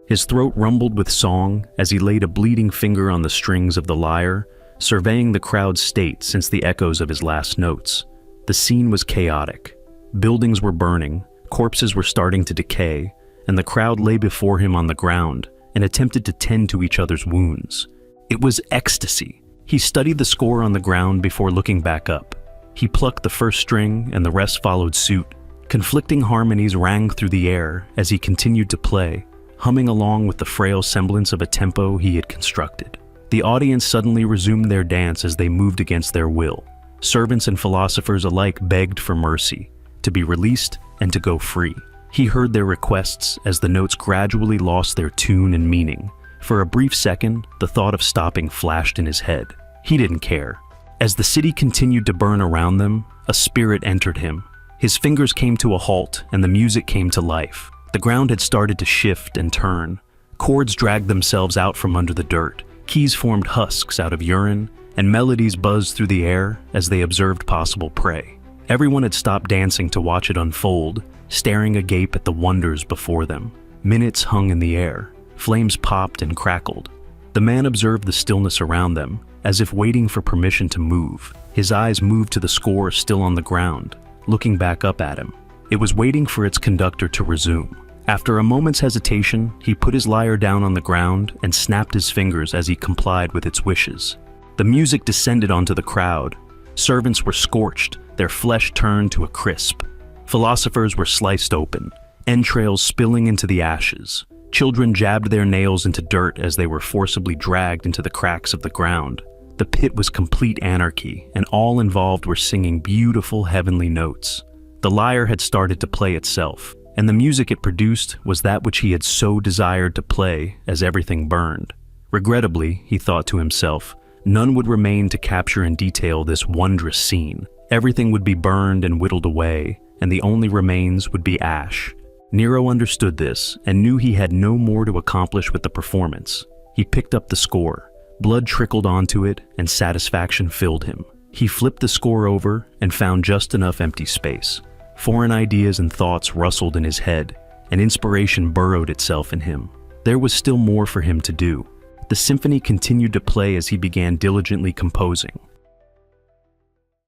His throat rumbled with song as he laid a bleeding finger on the strings of the lyre, surveying the crowd's state since the echoes of his last notes. The scene was chaotic. Buildings were burning, corpses were starting to decay, and the crowd lay before him on the ground and attempted to tend to each other's wounds. It was ecstasy. He studied the score on the ground before looking back up. He plucked the first string and the rest followed suit. Conflicting harmonies rang through the air as he continued to play, humming along with the frail semblance of a tempo he had constructed. The audience suddenly resumed their dance as they moved against their will. Servants and philosophers alike begged for mercy, to be released and to go free. He heard their requests as the notes gradually lost their tune and meaning. For a brief second, the thought of stopping flashed in his head. He didn't care. As the city continued to burn around them, a spirit entered him. His fingers came to a halt and the music came to life. The ground had started to shift and turn. Chords dragged themselves out from under the dirt. Keys formed husks out of urine, and melodies buzzed through the air as they observed possible prey. Everyone had stopped dancing to watch it unfold, staring agape at the wonders before them. Minutes hung in the air. Flames popped and crackled. The man observed the stillness around them, as if waiting for permission to move. His eyes moved to the score still on the ground, looking back up at him. It was waiting for its conductor to resume. After a moment's hesitation, he put his lyre down on the ground and snapped his fingers as he complied with its wishes. The music descended onto the crowd. Servants were scorched, their flesh turned to a crisp. Philosophers were sliced open, entrails spilling into the ashes. Children jabbed their nails into dirt as they were forcibly dragged into the cracks of the ground. The pit was complete anarchy, and all involved were singing beautiful heavenly notes. The lyre had started to play itself, and the music it produced was that which he had so desired to play as everything burned. Regrettably, he thought to himself, none would remain to capture in detail this wondrous scene. Everything would be burned and whittled away, and the only remains would be ash. Nero understood this and knew he had no more to accomplish with the performance. He picked up the score. Blood trickled onto it, and satisfaction filled him. He flipped the score over and found just enough empty space. Foreign ideas and thoughts rustled in his head, and inspiration burrowed itself in him. There was still more for him to do. The symphony continued to play as he began diligently composing.